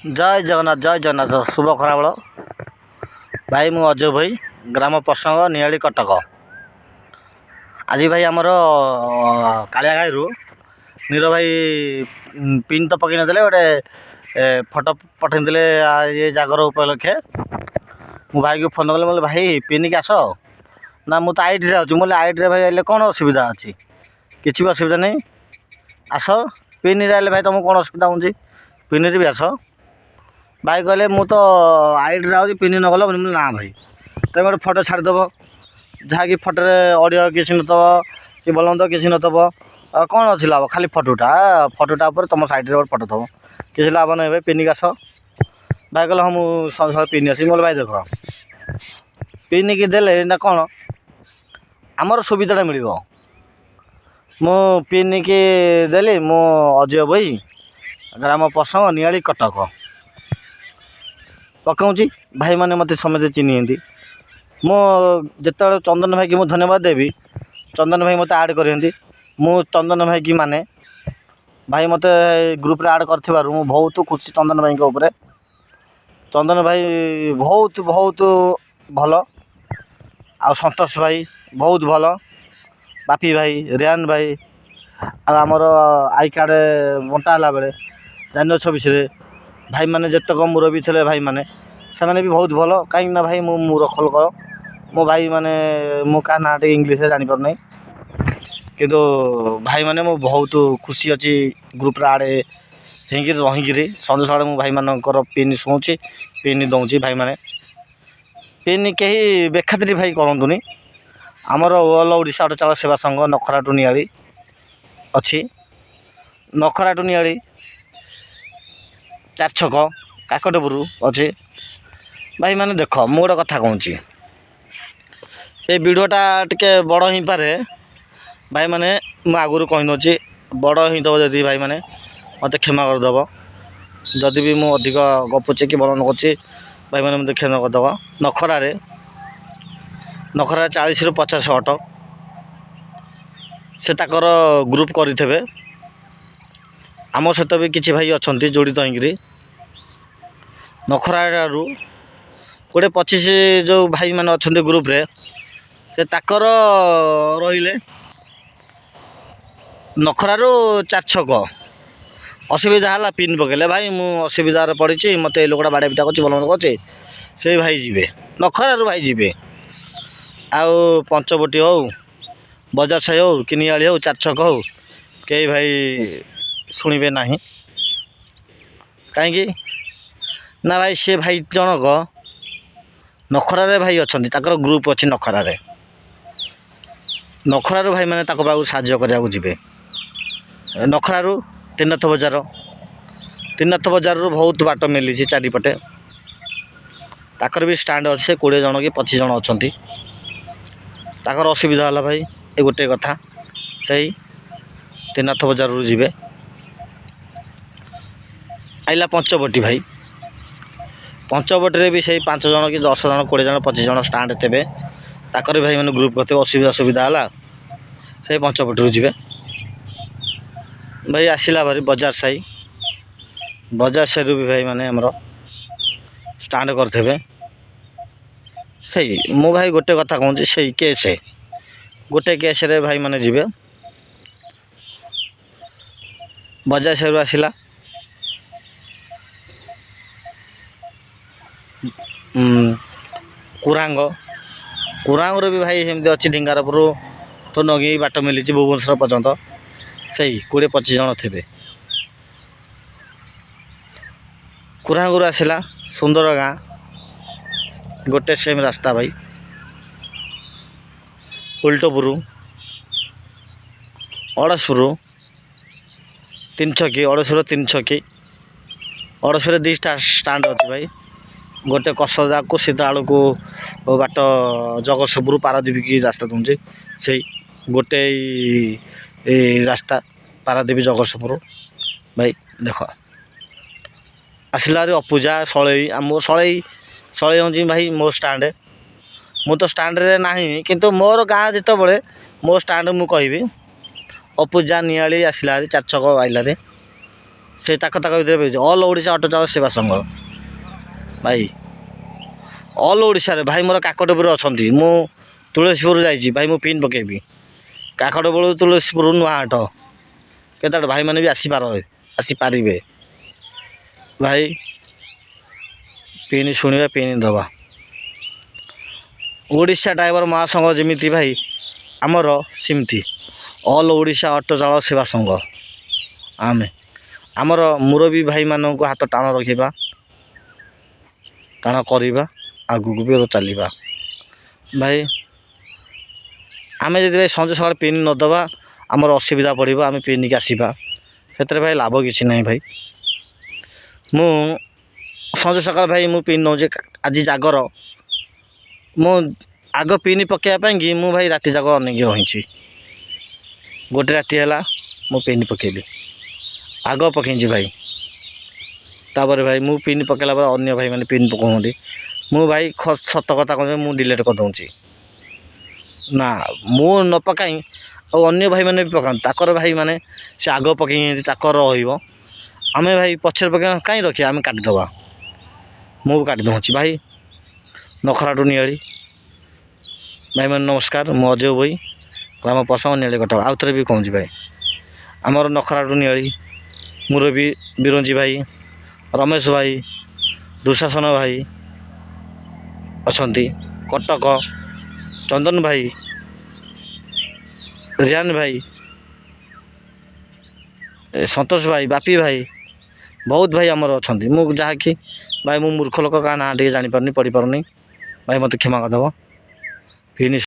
ଜୟ ଜଗନ୍ନାଥ ଶୁଭ ଖରାବେଳ ଭାଇ। ମୁଁ ଅଜୟ ଭାଇ, ଗ୍ରାମ ପ୍ରସଙ୍ଗ, ନିଆଳି, କଟକ। ଆଜି ଭାଇ ଆମର କାଳିଆ ଘାଇରୁ ନୀର ଭାଇ ପିନ୍ ତ ପକାଇ ନଥିଲେ, ଗୋଟେ ଫଟୋ ପଠାଇଥିଲେ ଏ ଜାଗର ଉପଲକ୍ଷେ। ମୁଁ ଭାଇକୁ ଫୋନ୍ କଲି, ମୁଁ କହିଲି ଭାଇ ପିନ୍କି ଆସ। ନା ମୁଁ ତ ଆଇଟିରେ ଅଛି। ମୁଁ କହିଲି ଆଇଟିରେ ଭାଇ ଆସିଲେ କ'ଣ ଅସୁବିଧା ଅଛି? କିଛି ବି ଅସୁବିଧା ନାହିଁ, ଆସ। ପିନ୍ରେ ଆସିଲେ ଭାଇ ତୁମକୁ କ'ଣ ଅସୁବିଧା ହେଉଛି? ପିନ୍ରେ ବି ଆସ। ଭାଇ କହିଲେ ମୁଁ ତ ଆଇଟିରେ ଆଉଛି, ପିନ୍ ନ ଗଲ। ନା ଭାଇ ତୁମେ ଗୋଟେ ଫଟୋ ଛାଡ଼ିଦେବ, ଯାହାକି ଫଟୋରେ ଅଡ଼ିଓ କିଛି ନଥିବ, କି ଭଲ ମନ୍ଦ କିଛି ନଥିବ। କ'ଣ ଅଛି ଲାଭ? ଖାଲି ଫଟୋଟା ଉପରେ ତୁମ ସାଇଡ଼୍ରେ ଗୋଟେ ଫଟୋ ଥିବ, କିଛି ଲାଭ ନାହିଁ। ଭାଇ ପିନ୍କି ଆସ। ଭାଇ କହିଲେ ହଁ ମୁଁ ସକାଳେ ପିନ୍ ଆସିବି। ମୁଁ କହିଲି ଭାଇ ଦେଖ, ପିନ୍କି ଦେଲେ ନା କ'ଣ ଆମର ସୁବିଧାଟା ମିଳିବ। ମୁଁ ପିନ୍କି ଦେଲି। ମୁଁ ଅଜୟ ଭାଇ, ଗ୍ରାମ ପ୍ରସଙ୍ଗ, ନିଆଳି, କଟକ ପକାଉଛି। ଭାଇମାନେ ମୋତେ ସମସ୍ତେ ଚିହ୍ନିଛନ୍ତି। ମୁଁ ଯେତେବେଳେ ଚନ୍ଦନ ଭାଇକି ମୁଁ ଧନ୍ୟବାଦ ଦେବି, ଚନ୍ଦନ ଭାଇ ମୋତେ ଆଡ଼୍ କରିଛନ୍ତି। ମୁଁ ଚନ୍ଦନ ଭାଇକି ମାନେ ଭାଇ ମୋତେ ଗ୍ରୁପ୍ରେ ଆଡ଼୍ କରିଥିବାରୁ ମୁଁ ବହୁତ ଖୁସି ଚନ୍ଦନ ଭାଇଙ୍କ ଉପରେ। ଚନ୍ଦନ ଭାଇ ବହୁତ ଭଲ, ଆଉ ସନ୍ତୋଷ ଭାଇ ବହୁତ ଭଲ, ବାପି ଭାଇ, ରିୟାନ୍ ଭାଇ, ଆଉ ଆମର ଆଇ କାର୍ଡ଼ ବଣ୍ଟା ହେଲା ବେଳେ ଜାନୁଆରୀ 26ରେ ଭାଇମାନେ ଯେତେକ ମୁରବୀ ଥିଲେ, ଭାଇମାନେ ସେମାନେ ବି ବହୁତ ଭଲ। କାହିଁକିନା ଭାଇ ମୁଁ ମୂର୍ଖ ଲୋକ, ମୋ ଭାଇମାନେ ମୁଁ କାହା ନାଁ ଟିକେ ଇଂଲିଶରେ ଜାଣିପାରୁନାହିଁ, କିନ୍ତୁ ଭାଇମାନେ ମୁଁ ବହୁତ ଖୁସି ଅଛି ଗ୍ରୁପ୍ରେ ଆଡ଼୍ ହେଇକିରି ରହିକିରି। ସନ୍ଧ୍ୟା ସକାଳେ ମୁଁ ଭାଇମାନଙ୍କର ପିନ୍ ଶୁଣୁଛି, ପିନ୍ ଦେଉଛି। ଭାଇମାନେ ପିନ୍ କେହି ବେଖାତିରି ଭାଇ କରନ୍ତୁନି। ଆମର ଅଲ୍ ଓଡ଼ିଶା ଅଟୋ ଚାଳକ ସେବା ସଂଘ ନଖରାଠୁ ନିଆଳି ଅଛି। ନଖରାଠୁ ନିଆଳି 4 ଛକ କାକଟପୁର ଅଛି। ଭାଇମାନେ ଦେଖ, ମୁଁ ଗୋଟେ କଥା କହୁଛି, ଏ ଭିଡ଼ିଓଟା ଟିକେ ବଡ଼ ହେଇପାରେ। ଭାଇମାନେ ମୁଁ ଆଗରୁ କହିନେଉଛି, ବଡ଼ ହେଇଥିବ ଯଦି ଭାଇମାନେ ମୋତେ କ୍ଷମା କରିଦେବ। ଯଦି ବି ମୁଁ ଅଧିକ ଗପୁଛି କି ବର୍ଣ୍ଣନା କରୁଛି, ଭାଇମାନେ ମୋତେ କ୍ଷମା କରିଦେବ। ନଖରାରେ 40ରୁ 50 ଅଟୋ ସେ ତାଙ୍କର ଗ୍ରୁପ୍ କରିଥିବେ। ଆମ ସହିତ ବି କିଛି ଭାଇ ଅଛନ୍ତି ଜଡ଼ିତ ହେଇକିରି। ନଖରାରୁ 20-25 ଯେଉଁ ଭାଇମାନେ ଅଛନ୍ତି ଗ୍ରୁପ୍ରେ, ସେ ତାଙ୍କର ରହିଲେ ନଖରାରୁ 4 ଛକ। ଅସୁବିଧା ହେଲା ପିନ୍ ପକାଇଲେ, ଭାଇ ମୁଁ ଅସୁବିଧାରେ ପଡ଼ିଛି, ମୋତେ ଏ ଲୋକଟା ବାଡ଼ିଆ ପିଟା କରୁଛି, ଭଲ ମନ୍ଦ କରୁଛି, ସେଇ ଭାଇ ଯିବେ। ନଖରାରୁ ଭାଇ ଯିବେ। ଆଉ ପଞ୍ଚବଟୀ ହେଉ, ବଜାର ସାହି ହେଉ, କି ନିଆଳି ହେଉ, 4 ଛକ ହେଉ, କେହି ଭାଇ ଶୁଣିବେ ନାହିଁ। କାହିଁକି ନା ଭାଇ ସେ ଭାଇ ଜଣକ ନଖରାରେ ଭାଇ ଅଛନ୍ତି, ତାଙ୍କର ଗ୍ରୁପ୍ ଅଛି ନଖରାରେ। ନଖରାରୁ ଭାଇମାନେ ତାଙ୍କ ପାଖକୁ ସାହାଯ୍ୟ କରିବାକୁ ଯିବେ। ନଖରାରୁ ତ୍ରିନାଥ ବଜାରରୁ ବହୁତ ବାଟ ମିଳିଛି ଚାରିପଟେ। ତାଙ୍କର ବି ଷ୍ଟାଣ୍ଡ ଅଛି, ସେ 20 ଜଣ କି 25 ଜଣ ଅଛନ୍ତି। ତାଙ୍କର ଅସୁବିଧା ହେଲା ଭାଇ ଏ ଗୋଟିଏ କଥା, ସେଇ ତ୍ରିନାଥ ବଜାରରୁ ଯିବେ। ଆଇଲା ପଞ୍ଚବଟୀ ଭାଇ, ପଞ୍ଚବଟୀରେ ବି ସେଇ 5 ଜଣ କି 10 ଜଣ, 20 ଜଣ, 25 ଜଣ ଷ୍ଟାଣ୍ଡ ଥିବେ। ତାଙ୍କର ବି ଭାଇମାନେ ଗ୍ରୁପ୍ କରିଥିବେ। ଅସୁବିଧା ହେଲା, ସେଇ ପଞ୍ଚବଟୀରୁ ଯିବେ। ଭାଇ ଆସିଲା ଭାରି ବଜାର ସାହିରୁ ବି ଭାଇମାନେ ଆମର ଷ୍ଟାଣ୍ଡ କରିଥିବେ। ସେଇ ମୁଁ ଭାଇ ଗୋଟେ କଥା କହୁଛି, ସେଇ ଗୋଟେ କେସ୍ରେ ଭାଇମାନେ ଯିବେ। ବଜାର ସାହିରୁ ଆସିଲା କୁରାଙ୍ଗରୁ ବି ଭାଇ ସେମିତି ଅଛି। ଢିଙ୍ଗାରପୁର ତ ନଗେଇ ବାଟ ମିଳିଛି ଭୁବନେଶ୍ୱର ପର୍ଯ୍ୟନ୍ତ, ସେଇ 20-25 ଜଣ ଥିବେ। କୁରାଙ୍ଗରୁ ଆସିଲା ସୁନ୍ଦର ଗାଁ, ଗୋଟେ ସେମ୍ ରାସ୍ତା ଭାଇ। ଉଲ୍ଟପୁର, ଅଡ଼ଶପୁର 3 ଛକି, ଅଡ଼ଶପୁର 3 ଛକି। ଅଡ଼ଶପୁରରେ 2ଟା ଷ୍ଟାଣ୍ଡ ଅଛି ଭାଇ। ଗୋଟେ କସଦାକୁ ସିଧା ଆଳକୁ ବାଟ ଜଗତସିଂହପୁର ପାରାଦ୍ୱୀପ କି ରାସ୍ତା ଦେଉଛି, ସେଇ ଗୋଟେ ରାସ୍ତା ପାରାଦ୍ୱୀପ ଜଗତସିଂହପୁର। ଭାଇ ଦେଖ, ଆସିଲା ଭାରି ଅପୁଜା, ସଳେଇ। ଆମ ସଳେଇ ହେଉଛି ଭାଇ ମୋ ଷ୍ଟାଣ୍ଡ। ମୁଁ ତ ଷ୍ଟାଣ୍ଡରେ ନାହିଁ, କିନ୍ତୁ ମୋର ଗାଁ ଯେତେବେଳେ ମୋ ଷ୍ଟାଣ୍ଡ ମୁଁ କହିବି। ଅପୁଜା, ନିଆଳି ଆସିଲା ଭାରି 4 ଛକ ଆଇଲାରେ, ସେ ତାକ ଭିତରେ ବି ଅଲ୍ ଓଡ଼ିଶା ଅଟୋ ଚାଳକ ସେବା ସଂଘ ଭାଇ। ଅଲ୍ ଓଡ଼ିଶାରେ ଭାଇ ମୋର କାକଟପୁର ଅଛନ୍ତି। ମୁଁ ତୁଳସୀପୁର ଯାଇଛି ଭାଇ, ମୁଁ ପିନ୍ ପକେଇବି। କାକଟପୁର ତୁଳସୀପୁର ନୂଆ ହାଟ କେତେ ବାଟ ଭାଇମାନେ ବି ଆସିପାରିବେ ଭାଇ। ପିନ୍ ଶୁଣିବା, ପିନ୍ ଦେବା। ଓଡ଼ିଶା ଡ୍ରାଇଭର ମହାସଂଘ ଯେମିତି ଭାଇ ଆମର ସେମିତି ଅଲ୍ ଓଡ଼ିଶା ଅଟୋ ଚାଳକ ସେବା ସଂଘ। ଆମର ମୁରବୀ ଭାଇମାନଙ୍କୁ ହାତ ଟାଣ ରଖିବା, ଟାଣ କରିବା, ଆଗକୁ ବି ଚାଲିବା ଭାଇ। ଆମେ ଯଦି ଭାଇ ସଞ୍ଜ ସକାଳେ ପିନ୍ ନଦେବା ଆମର ଅସୁବିଧା ପଡ଼ିବ। ଆମେ ପିନ୍ଧିକି ଆସିବା, ସେଥିରେ ଭାଇ ଲାଭ କିଛି ନାହିଁ ଭାଇ। ମୁଁ ସଞ୍ଜ ସକାଳ ଭାଇ ମୁଁ ପିନ୍ ନେଉଛି। ଆଜି ଜାଗର, ମୁଁ ଆଗ ପିନ୍ ପକାଇବା ପାଇଁକି ମୁଁ ଭାଇ ରାତି ଯାକ ଅନେଇକି ରହିଛି। ଗୋଟେ ରାତି ହେଲା ମୁଁ ପିନ୍ ପକେଇଲି, ଆଗ ପକେଇଛି ଭାଇ। ତାପରେ ଭାଇ ମୁଁ ପିନ୍ ପକାଇଲା ପରେ ଅନ୍ୟ ଭାଇମାନେ ପିନ୍ ପକାଉଛନ୍ତି। ମୁଁ ଭାଇ ସତ କଥା କହୁଛି, ମୁଁ ଡିଲେଟ୍ କରିଦେଉଛି। ନା ମୁଁ ନ ପକାଇ ଆଉ ଅନ୍ୟ ଭାଇମାନେ ବି ପକାନ୍ତି, ତାଙ୍କର ଭାଇମାନେ ସେ ଆଗ ପକେଇଛନ୍ତି, ତାଙ୍କର ରହିବ। ଆମେ ଭାଇ ପଛରେ ପକାଇବା କାହିଁ ରଖିବା, ଆମେ କାଟିଦେବା। ମୁଁ କାଟି ଦେଉଛି ଭାଇ। ନଖରାଠୁ ନିଆଳି ଭାଇମାନେ ନମସ୍କାର। ମୁଁ ଅଜୟ ଭୋଇ, ଗ୍ରାମ ପସଙ୍ଗ, ନିଆଳି କଟକ। ଆଉ ଥରେ ବି କହୁଛି ଭାଇ, ଆମର ନଖରାଠୁ ନିଆଳି ମୁରବୀ ବିରଞ୍ଜି ଭାଇ, ରମେଶ ଭାଇ, ଦୁଃଶାସନ ଭାଇ ଅଛନ୍ତି। କଟକ ଚନ୍ଦନ ଭାଇ, ରିୟାନ ଭାଇ, ସନ୍ତୋଷ ଭାଇ, ବାପି ଭାଇ, ବହୁତ ଭାଇ ଆମର ଅଛନ୍ତି। ମୁଁ ଯାହାକି ଭାଇ ମୁଁ ମୂର୍ଖ ଲୋକ, କାହା ନାଁ ଟିକେ ଜାଣିପାରୁନି, ପଢ଼ିପାରୁନି ଭାଇ, ମୋତେ କ୍ଷମା କରିଦେବ। ଫିନିସ୍